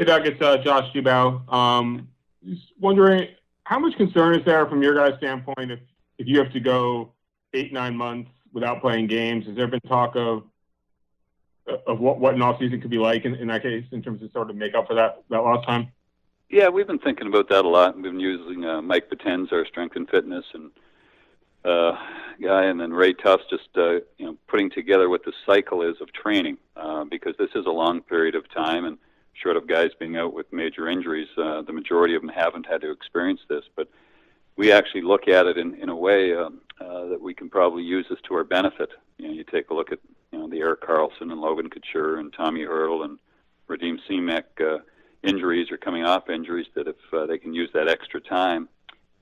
Hey, Doug, it's Josh Dubow. Just wondering, how much concern is there from your guys' standpoint if you have to go 8-9 months without playing games? Has there been talk of what an off-season could be like in that case, in terms of sort of make up for that lost time? Yeah, we've been thinking about that a lot. We've been using Mike Paten's, our strength and fitness, and guy, and then Ray Tuff's just putting together what the cycle is of training, because this is a long period of time, and short of guys being out with major injuries, the majority of them haven't had to experience this. But we actually look at it in a way that we can probably use this to our benefit. You take a look at the Eric Carlson and Logan Couture and Tommy Hurdle and Radim Semek injuries or coming off injuries, that if they can use that extra time.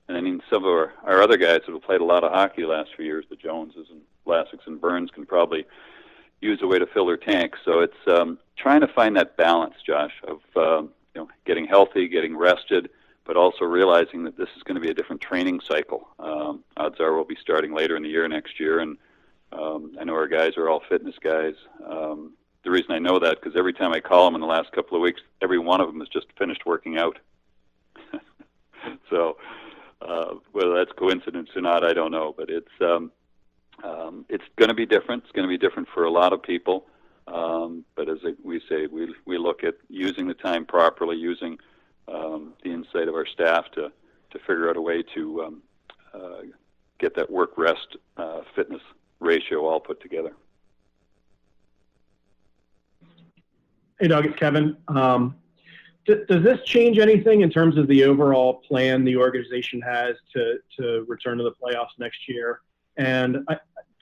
And I mean, some of our other guys that have played a lot of hockey the last few years, the Joneses and Vlasics and Burns, can probably use a way to fill their tanks. So it's trying to find that balance, Josh, of getting healthy, getting rested, but also realizing that this is going to be a different training cycle. Odds are we'll be starting later in the year next year, and I know our guys are all fitness guys. The reason I know that, because every time I call them in the last couple of weeks, every one of them has just finished working out. So whether that's coincidence or not, I don't know. But it's going to be different. It's going to be different for a lot of people. But as we say, we look at using the time properly, using the insight of our staff to figure out a way to get that work-rest fitness ratio all put together. Hey, Doug, it's Kevin. Does this change anything in terms of the overall plan the organization has to return to the playoffs next year? And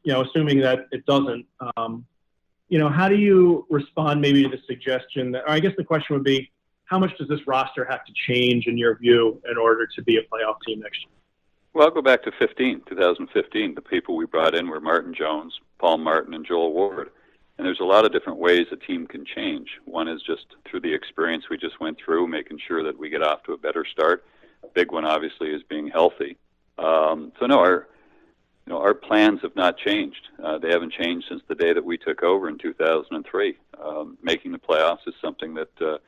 assuming that it doesn't, how do you respond maybe to the suggestion that, or I guess the question would be, how much does this roster have to change in your view in order to be a playoff team next year? Well, I'll go back to 2015. The people we brought in were Martin Jones, Paul Martin, and Joel Ward. And there's a lot of different ways a team can change. One is just through the experience we just went through, making sure that we get off to a better start. A big one, obviously, is being healthy. Our plans have not changed. They haven't changed since the day that we took over in 2003. Making the playoffs is something that's the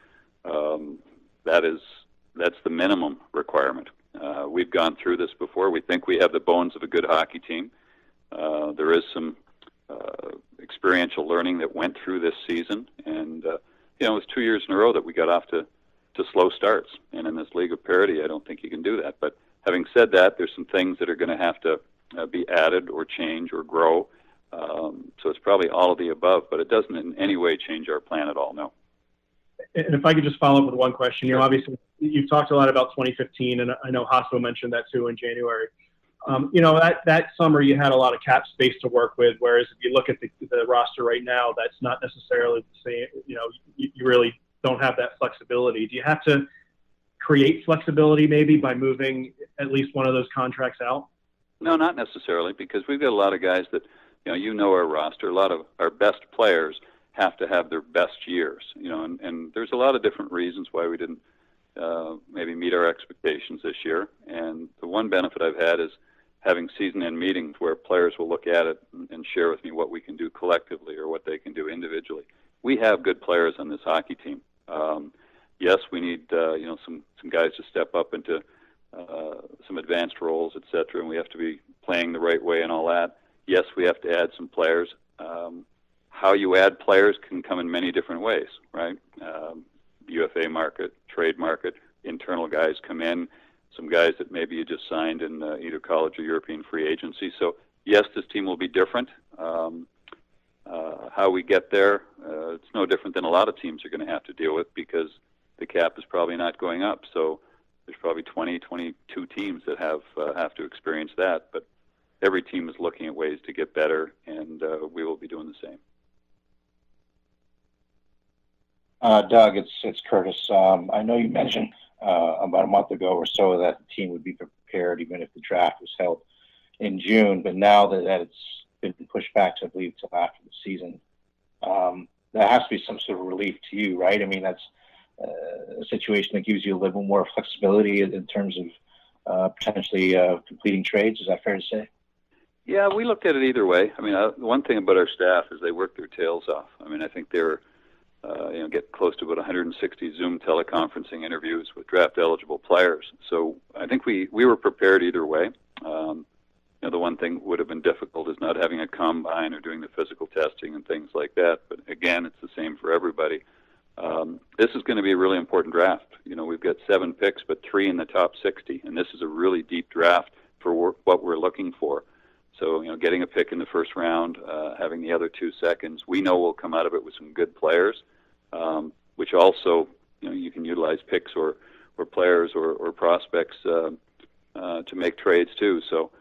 minimum requirement. We've gone through this before. We think we have the bones of a good hockey team. There is some experiential learning that went through this season, and it was 2 years in a row that we got off to slow starts. And in this league of parity, I don't think you can do that. But having said that, there's some things that are going to have to be added or change or grow. So it's probably all of the above, but it doesn't in any way change our plan at all, no. And if I could just follow up with one question, Sure. Obviously you've talked a lot about 2015, and I know Hasso mentioned that too in January. That summer you had a lot of cap space to work with, whereas if you look at the roster right now, that's not necessarily the same. You really don't have that flexibility. Do you have to create flexibility maybe by moving at least one of those contracts out? No, not necessarily, because we've got a lot of guys that, our roster, a lot of our best players have to have their best years, and there's a lot of different reasons why we didn't maybe meet our expectations this year. And the one benefit I've had is having season-end meetings where players will look at it and share with me what we can do collectively or what they can do individually. We have good players on this hockey team. Yes, we need some guys to step up into some advanced roles, et cetera, and we have to be playing the right way and all that. Yes, we have to add some players. How you add players can come in many different ways, right? UFA market, trade market, internal guys come in, some guys that maybe you just signed in either college or European free agency. So, yes, this team will be different. How we get there, it's no different than a lot of teams are going to have to deal with, because the cap is probably not going up. So there's probably 20, 22 teams that have to experience that. But every team is looking at ways to get better, and we will be doing the same. Doug, it's Curtis. I know you mentioned about a month ago or so that the team would be prepared even if the draft was held in June, but now that it's been pushed back to, I believe, till after the season, that has to be some sort of relief to you, right? I mean, that's a situation that gives you a little more flexibility in terms of potentially completing trades. Is that fair to say? Yeah, we looked at it either way. I mean, the one thing about our staff is they work their tails off. I mean, I think they're get close to about 160 Zoom teleconferencing interviews with draft-eligible players. So I think we were prepared either way. The one thing would have been difficult is not having a combine or doing the physical testing and things like that. But again, it's the same for everybody. This is going to be a really important draft. We've got 7 picks, but 3 in the top 60, and this is a really deep draft for what we're looking for. So, getting a pick in the first round, having the other 2 seconds, we know we'll come out of it with some good players, which also, you can utilize picks or players or prospects to make trades too. So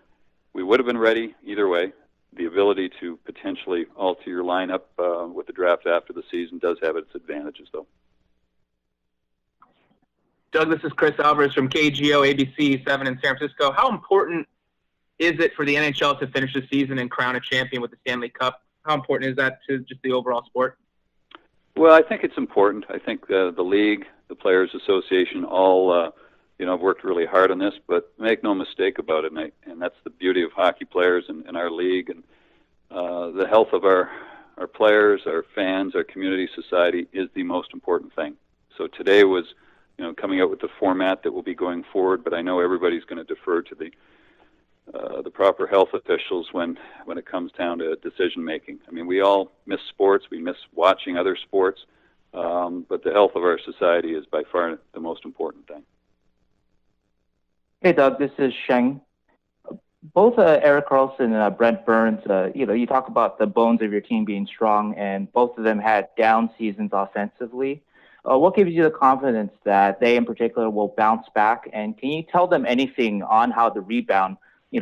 we would have been ready either way. The ability to potentially alter your lineup with the draft after the season does have its advantages, though. Doug, this is Chris Alvarez from KGO ABC 7 in San Francisco. How important is it for the NHL to finish the season and crown a champion with the Stanley Cup? How important is that to just the overall sport? Well, I think it's important. I think the league, the Players Association, all have worked really hard on this. But make no mistake about it, and that's the beauty of hockey players in our league, and the health of our players, our fans, our community, society is the most important thing. So today was, coming out with the format that will be going forward. But I know everybody's going to defer to the proper health officials when it comes down to decision making. I mean, we all miss sports, we miss watching other sports, but the health of our society is by far the most important thing. Hey, Doug, this is Sheng. Both Erik Karlsson and Brent Burns, you talk about the bones of your team being strong, and both of them had down seasons offensively. What gives you the confidence that they in particular will bounce back? And can you tell them anything on how to rebound,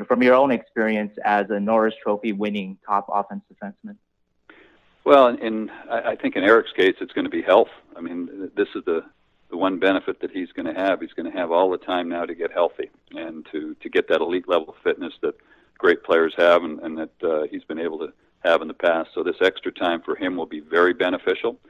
from your own experience as a Norris Trophy winning top offensive defenseman? Well, I think in Eric's case, it's going to be health. I mean, this is the one benefit that he's going to have. He's going to have all the time now to get healthy and to get that elite level fitness that great players have and that he's been able to have in the past. So this extra time for him will be very beneficial.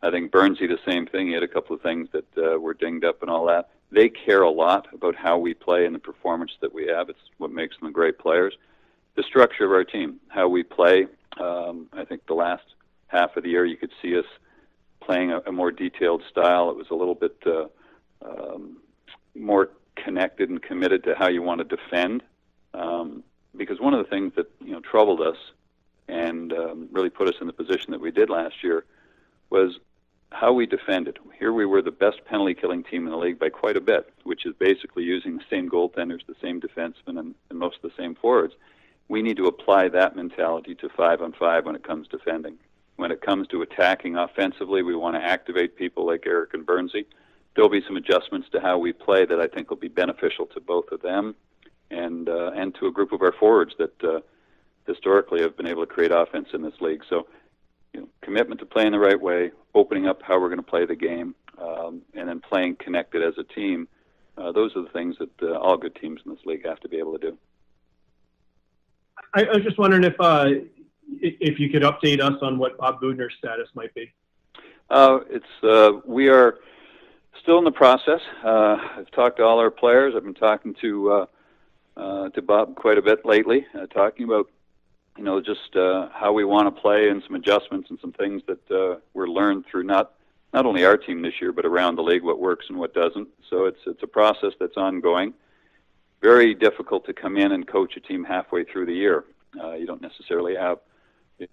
I think Burnsy, the same thing. He had a couple of things that were dinged up and all that. They care a lot about how we play and the performance that we have. It's what makes them great players. The structure of our team, how we play. I think the last half of the year you could see us playing a more detailed style. It was a little bit more connected and committed to how you want to defend. Because one of the things that troubled us and really put us in the position that we did last year was how we defended. Here we were the best penalty-killing team in the league by quite a bit, which is basically using the same goaltenders, the same defensemen, and most of the same forwards. We need to apply that mentality to 5-on-5 when it comes to defending. When it comes to attacking offensively, we want to activate people like Eric and Burnsy. There'll be some adjustments to how we play that I think will be beneficial to both of them and to a group of our forwards that historically have been able to create offense in this league. So, commitment to playing the right way, opening up how we're going to play the game, and then playing connected as a team. Those are the things that all good teams in this league have to be able to do. I was just wondering if you could update us on what Bob Budner's status might be. We are still in the process. I've talked to all our players. I've been talking to Bob quite a bit lately, talking about just how we want to play and some adjustments and some things that were learned through not only our team this year, but around the league, what works and what doesn't. So it's a process that's ongoing. Very difficult to come in and coach a team halfway through the year. You don't necessarily have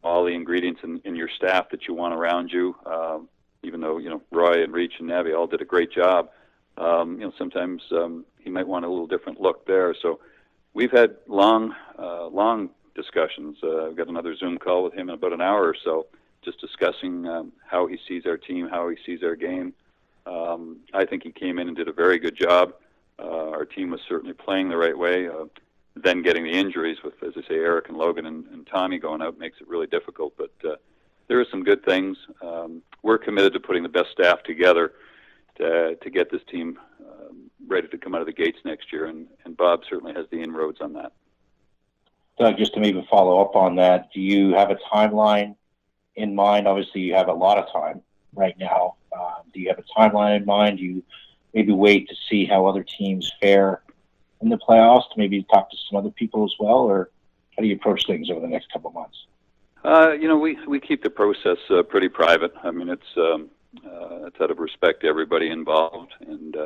all the ingredients in your staff that you want around you, even though, Roy and Reach and Navi all did a great job. Sometimes he might want a little different look there. So we've had long discussions. I've got another Zoom call with him in about an hour or so, just discussing how he sees our team, how he sees our game. I think he came in and did a very good job. Our team was certainly playing the right way. Then getting the injuries with, as I say, Eric and Logan and Tommy going out makes it really difficult. But there are some good things. We're committed to putting the best staff together to get this team ready to come out of the gates next year, and Bob certainly has the inroads on that. Doug, just to maybe follow up on that, do you have a timeline in mind? Obviously, you have a lot of time right now. Do you have a timeline in mind? Do you maybe wait to see how other teams fare in the playoffs to maybe talk to some other people as well, or how do you approach things over the next couple of months? We keep the process pretty private. I mean, it's out of respect to everybody involved, and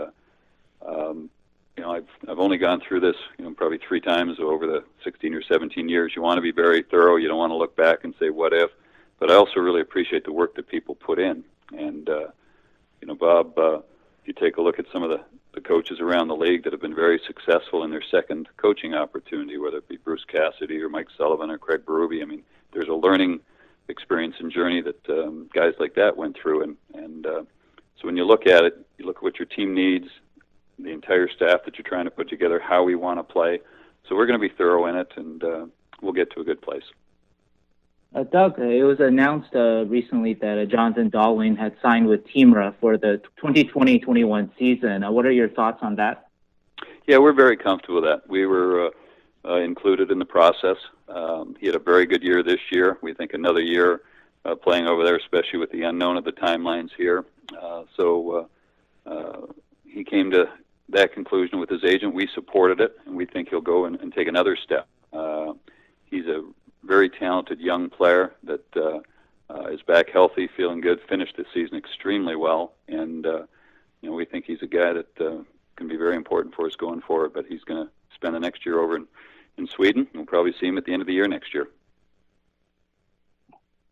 I've only gone through this, probably 3 times over the 16 or 17 years. You want to be very thorough. You don't want to look back and say what if. But I also really appreciate the work that people put in. And Bob, if you take a look at some of the coaches around the league that have been very successful in their second coaching opportunity, whether it be Bruce Cassidy or Mike Sullivan or Craig Berube, I mean, there's a learning experience and journey that guys like that went through. And so when you look at it, you look at what your team needs, the entire staff that you're trying to put together, how we want to play. So we're going to be thorough in it, and we'll get to a good place. Doug, it was announced recently that Jonathan Dahling had signed with Teamra for the 2020-21 season. What are your thoughts on that? Yeah, we're very comfortable with that. We were included in the process. He had a very good year this year. We think another year playing over there, especially with the unknown of the timelines here. So he came to that conclusion with his agent. We supported it, and we think he'll go and take another step. He's a very talented young player that is back healthy, feeling good, finished the season extremely well, and we think he's a guy that can be very important for us going forward. But he's going to spend the next year over in Sweden. We'll probably see him at the end of the year next year.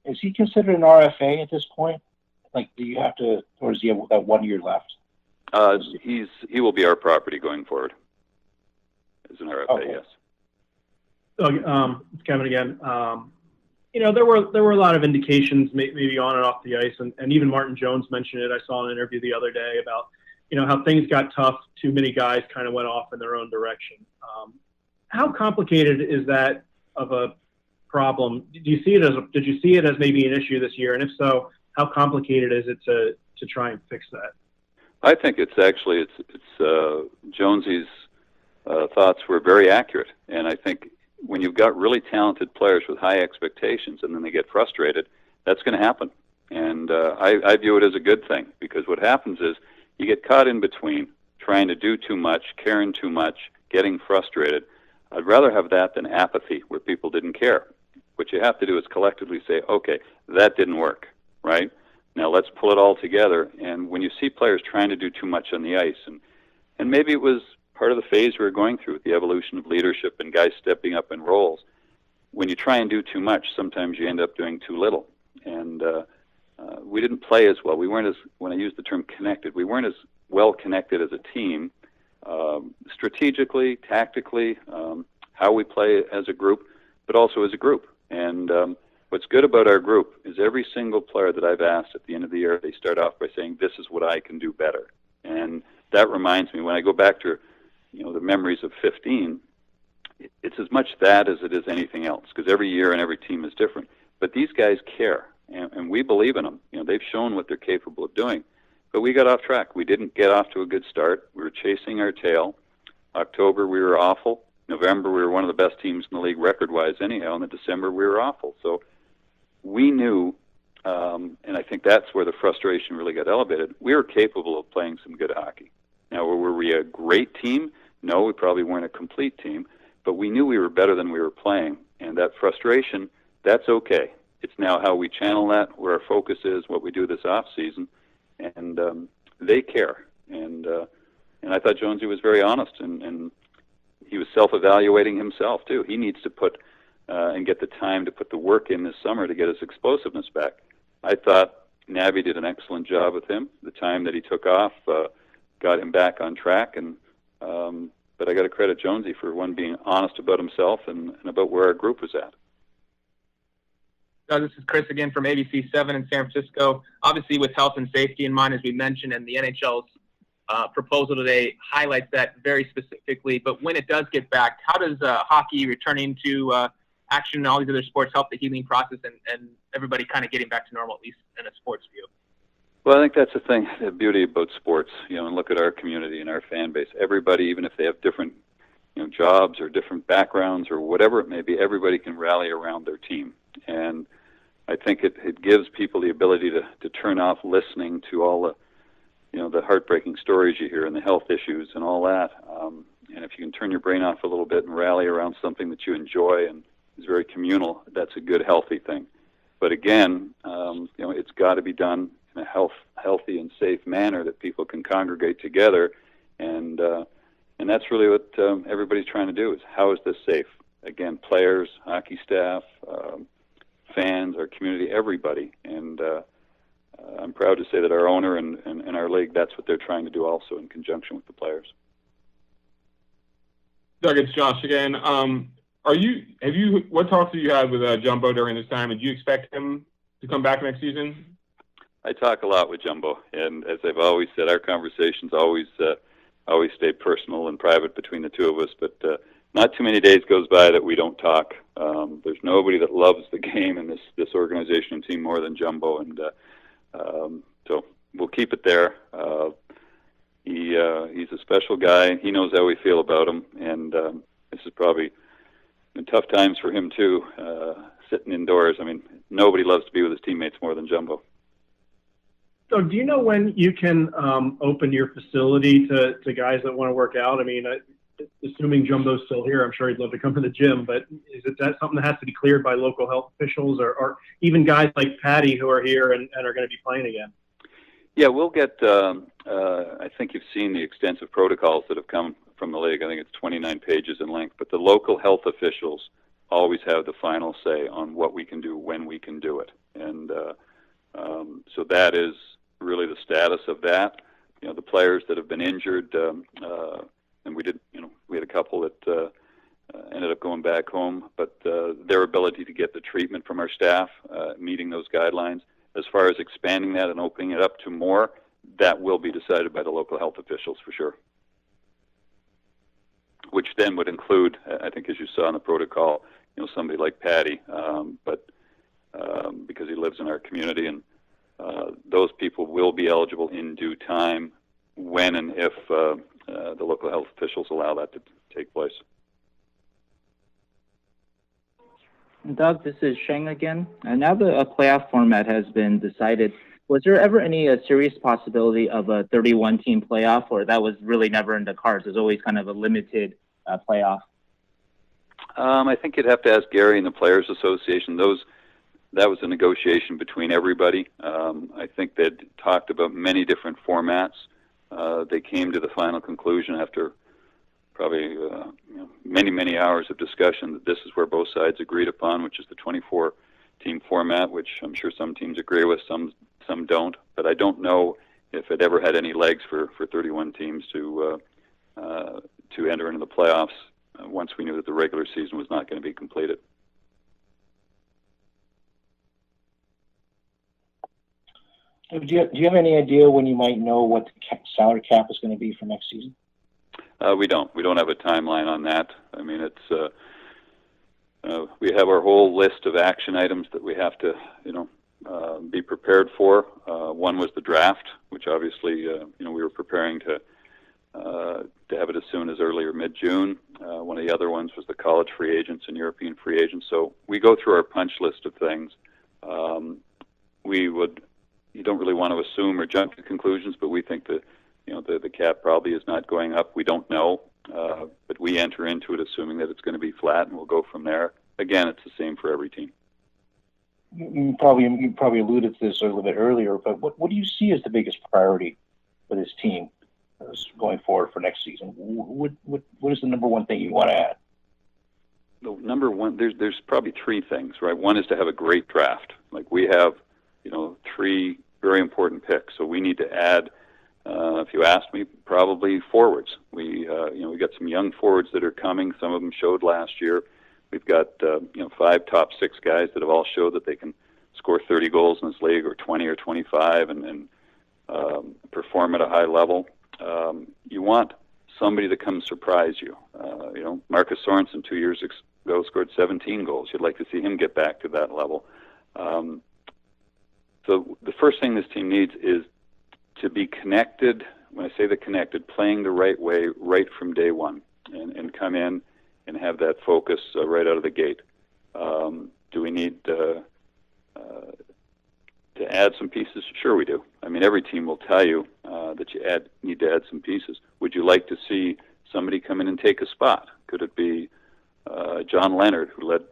Is he considered an RFA at this point? Like, do you have to, or does he have that 1 year left? He will be our property going forward as an RFA. Okay. Yes. So, it's Kevin again. There were a lot of indications, maybe on and off the ice, and even Martin Jones mentioned it. I saw an interview the other day about how things got tough. Too many guys kind of went off in their own direction. How complicated is that of a problem? Did you see it as maybe an issue this year? And if so, how complicated is it to try and fix that? I think it's Jonesy's thoughts were very accurate, and I think when you've got really talented players with high expectations and then they get frustrated, that's going to happen. And I view it as a good thing, because what happens is you get caught in between trying to do too much, caring too much, getting frustrated. I'd rather have that than apathy where people didn't care. What you have to do is collectively say, okay, that didn't work, right? Now let's pull it all together. And when you see players trying to do too much on the ice, and maybe it was part of the phase we were going through with the evolution of leadership and guys stepping up in roles, when you try and do too much, sometimes you end up doing too little. And we didn't play as well. We weren't as, when I use the term connected, we weren't as well connected as a team, strategically, tactically, how we play as a group, but also as a group. And what's good about our group is every single player that I've asked at the end of the year, they start off by saying, this is what I can do better. And that reminds me, when I go back to the memories of 15, it's as much that as it is anything else, because every year and every team is different. But these guys care, and we believe in them. They've shown what they're capable of doing. But we got off track. We didn't get off to a good start. We were chasing our tail. October, we were awful. November, we were one of the best teams in the league record-wise anyhow. And in December, we were awful. So we knew, and I think that's where the frustration really got elevated, we were capable of playing some good hockey. Now, were we a great team? No, we probably weren't a complete team. But we knew we were better than we were playing. And that frustration, that's okay. It's now how we channel that, where our focus is, what we do this off-season. And they care. And I thought Jonesy was very honest, and he was self-evaluating himself, too. He needs to put and get the time to put the work in this summer to get his explosiveness back. I thought Navi did an excellent job with him. The time that he took off got him back on track. But I got to credit Jonesy for, one, being honest about himself and about where our group was at. This is Chris again from ABC 7 in San Francisco. Obviously, with health and safety in mind, as we mentioned, and the NHL's proposal today highlights that very specifically. But when it does get back, how does hockey returning to action and all these other sports help the healing process and everybody kind of getting back to normal, at least in a sports view? Well, I think that's the thing, the beauty about sports, and look at our community and our fan base. Everybody, even if they have different jobs or different backgrounds or whatever it may be, everybody can rally around their team. And I think it gives people the ability to turn off listening to all the the heartbreaking stories you hear and the health issues and all that. And if you can turn your brain off a little bit and rally around something that you enjoy and is very communal, that's a good, healthy thing. But again, it's got to be done in a healthy and safe manner that people can congregate together, and that's really what everybody's trying to do, is how is this safe? Again, players, hockey staff, fans, our community, everybody. And I'm proud to say that our owner and our league, that's what they're trying to do also in conjunction with the players. Doug, it's Josh again. What talks have you had with Jumbo during this time, and do you expect him to come back next season? I talk a lot with Jumbo, and as I've always said, our conversations always stay personal and private between the two of us, but not too many days goes by that we don't talk. There's nobody that loves the game and this organization and team more than Jumbo, and so we'll keep it there. He's a special guy. He knows how we feel about him, and this has probably been tough times for him too, sitting indoors. I mean, nobody loves to be with his teammates more than Jumbo. So do you know when you can open your facility to guys that want to work out? I mean, assuming Jumbo's still here, I'm sure he'd love to come to the gym, but is that something that has to be cleared by local health officials or even guys like Patty who are here and are going to be playing again? Yeah, we'll get, I think you've seen the extensive protocols that have come from the league. I think it's 29 pages in length, but the local health officials always have the final say on what we can do, when we can do it. And so that is really the status of that. The players that have been injured, and we had a couple that ended up going back home, but their ability to get the treatment from our staff, meeting those guidelines. As far as expanding that and opening it up to more, that will be decided by the local health officials for sure. Which then would include, I think, as you saw in the protocol, somebody like Patty, but because he lives in our community, and those people will be eligible in due time when and if the local health officials allow that to take place. Doug, this is Sheng again. And now the playoff format has been decided. Was there ever any serious possibility of a 31-team playoff, or that was really never in the cards? There's always kind of a limited playoff. I think you'd have to ask Gary and the Players Association. That was a negotiation between everybody. I think they'd talked about many different formats. They came to the final conclusion after probably many hours of discussion that this is where both sides agreed upon, which is the 24-team format, which I'm sure some teams agree with, some don't. But I don't know if it ever had any legs for 31 teams to enter into the playoffs once we knew that the regular season was not going to be completed. Do you have any idea when you might know what the salary cap is going to be for next season? We don't. We don't have a timeline on that. I mean, it's we have our whole list of action items that we have to, be prepared for. One was the draft, which obviously, we were preparing to have it as soon as early or mid-June. One of the other ones was the college free agents and European free agents. So we go through our punch list of things. You don't really want to assume or jump to conclusions, but we think that the cap probably is not going up. We don't know, but we enter into it assuming that it's going to be flat, and we'll go from there. Again, it's the same for every team. You probably alluded to this a little bit earlier, but what do you see as the biggest priority for this team going forward for next season? What is the number one thing you want to add? The number one, there's probably three things, right? One is to have a great draft. Like we have, three very important picks, so we need to add. If you ask me, probably forwards. We got some young forwards that are coming. Some of them showed last year. We've got 5 top 6 guys that have all showed that they can score 30 goals in this league, or 20 or 25, and perform at a high level. You want somebody that comes surprise you. Marcus Sorensen 2 years ago scored 17 goals. You'd like to see him get back to that level. So the first thing this team needs is to be connected. When I say the connected, playing the right way right from day one, and come in and have that focus right out of the gate. Do we need to add some pieces? Sure we do. I mean, every team will tell you that you need to add some pieces. Would you like to see somebody come in and take a spot? Could it be John Leonard, who led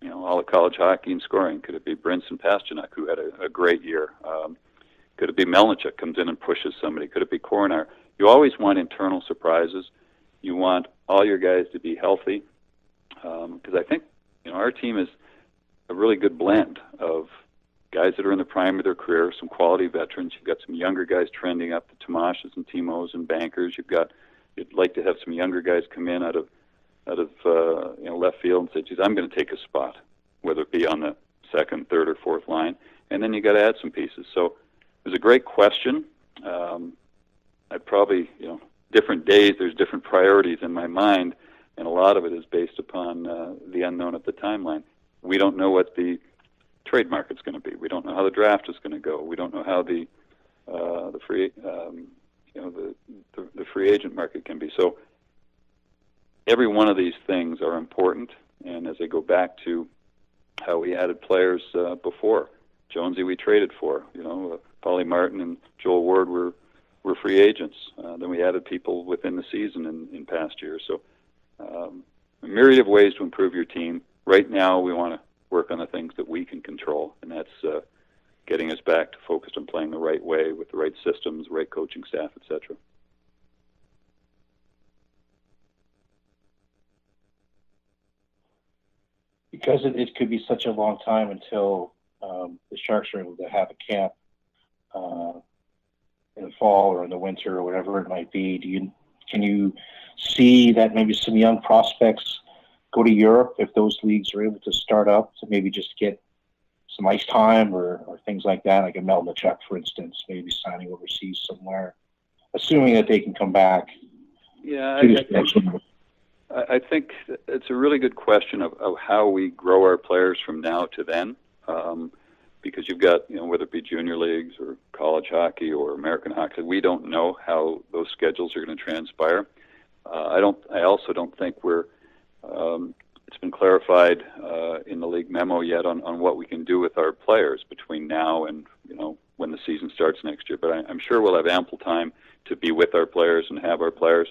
all of college hockey in scoring? Could it be Brent and Pasternak, who had a great year? Could it be Melnichuk comes in and pushes somebody? Could it be Coronar? You always want internal surprises. You want all your guys to be healthy, because I think our team is a really good blend of guys that are in the prime of their career, some quality veterans. You've got some younger guys trending up, the Tomashes and Timos and Bankers. You'd like to have some younger guys come in out of left field and say, geez, I'm going to take a spot, whether it be on the second, third, or fourth line. And then you got to add some pieces. So it was a great question. I'd probably, different days, there's different priorities in my mind, and a lot of it is based upon the unknown of the timeline. We don't know what the trade market's going to be. We don't know how the draft is going to go. We don't know how the free the free agent market can be. So every one of these things are important. And as I go back to how we added players before, Jonesy we traded for. Paulie Martin and Joel Ward were free agents. Then we added people within the season in past years. So a myriad of ways to improve your team. Right now, we want to work on the things that we can control, and that's getting us back to focused on playing the right way with the right systems, right coaching staff, etc. Because it could be such a long time until the Sharks are able to have a camp in the fall or in the winter or whatever it might be. Can you see that maybe some young prospects go to Europe if those leagues are able to start up to maybe just get some ice time or things like that, like a Melnichuk, for instance, maybe signing overseas somewhere, assuming that they can come back? Yeah, I think it's a really good question of how we grow our players from now to then, because you've got, whether it be junior leagues or college hockey or American hockey, we don't know how those schedules are going to transpire. I also don't think it's been clarified in the league memo yet on what we can do with our players between now and when the season starts next year. But I'm sure we'll have ample time to be with our players and have our players.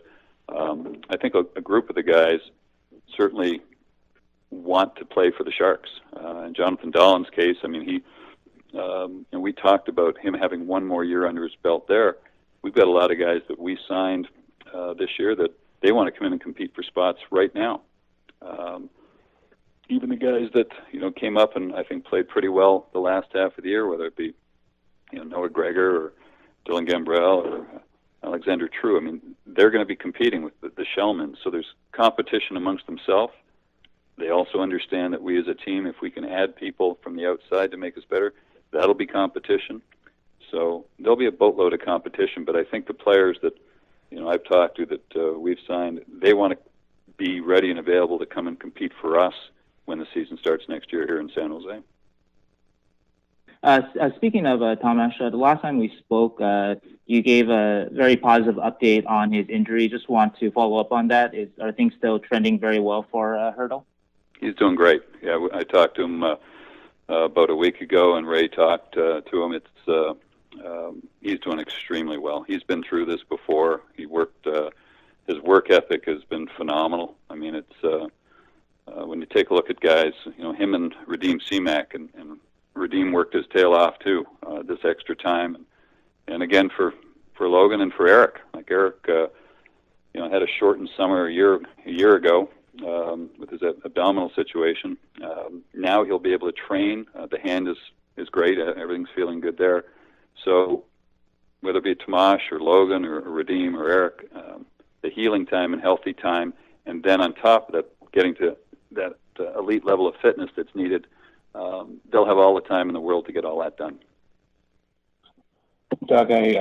I think a group of the guys certainly want to play for the Sharks. In Jonathan Dahlen's case, we talked about him having one more year under his belt there. We've got a lot of guys that we signed this year that they want to come in and compete for spots right now. Even the guys that came up and I think played pretty well the last half of the year, whether it be Noah Gregor or Dylan Gambrell or Alexander True, they're going to be competing with the Shellmans. So there's competition amongst themselves. They also understand that we as a team, if we can add people from the outside to make us better, that'll be competition. So there'll be a boatload of competition, but I think the players that I've talked to that we've signed, they want to be ready and available to come and compete for us when the season starts next year here in San Jose. Speaking of Tomas, the last time we spoke, you gave a very positive update on his injury. Just want to follow up on that. Are things still trending very well for Hurdle? He's doing great. Yeah, I talked to him about a week ago, and Ray talked to him. He's doing extremely well. He's been through this before. He worked. His work ethic has been phenomenal. It's when you take a look at guys, him and Radim Semak, and Radim worked his tail off too, this extra time, and again for Logan and for Eric. Like Eric, had a shortened summer a year ago with his abdominal situation. Now he'll be able to train. The hand is great. Everything's feeling good there. So whether it be Tomas or Logan or Radim or Eric, the healing time and healthy time, and then on top of that, getting to that elite level of fitness that's needed, they'll have all the time in the world to get all that done. Doug, I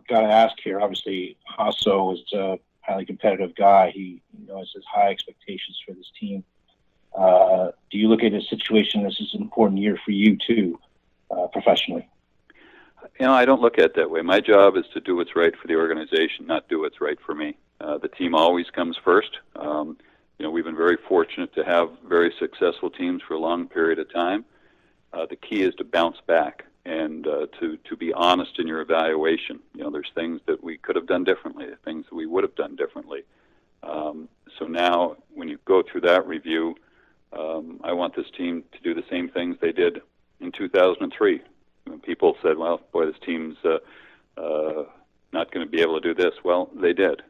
got to ask here. Obviously, Hasso is a highly competitive guy. He has high expectations for this team. Do you look at a situation this is an important year for you too, professionally? I don't look at it that way. My job is to do what's right for the organization, not do what's right for me. The team always comes first. We've been very fortunate to have very successful teams for a long period of time. The key is to bounce back and to be honest in your evaluation. There's things that we could have done differently, things that we would have done differently. So now, when you go through that review, I want want this team to do the same things they did in 2003. When people said, well, boy, this team's not going to be able to do this. Well, they did.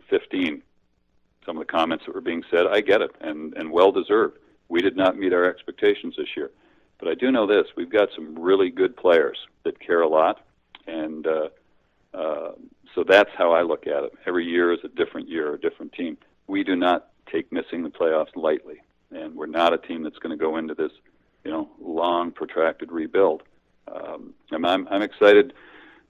15. Some of the comments that were being said, I get it, and well-deserved. We did not meet our expectations this year. But I do know this. We've got some really good players that care a lot, and so that's how I look at it. Every year is a different year, a different team. We do not take missing the playoffs lightly, and we're not a team that's going to go into this, long, protracted rebuild. I'm excited.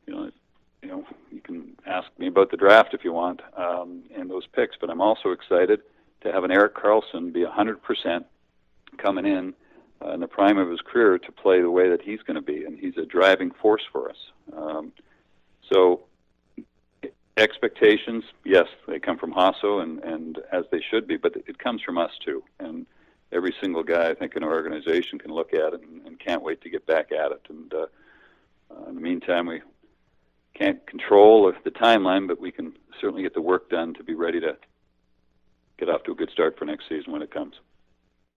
You can ask me about the draft if you want and those picks, but I'm also excited to have an Erik Karlsson be 100% coming in the prime of his career to play the way that he's going to be, and he's a driving force for us. So expectations, yes, they come from Hasso, and as they should be, but it comes from us too. And every single guy, I think, in our organization can look at it and can't wait to get back at it. And in the meantime, we can't control the timeline, but we can certainly get the work done to be ready to get off to a good start for next season when it comes.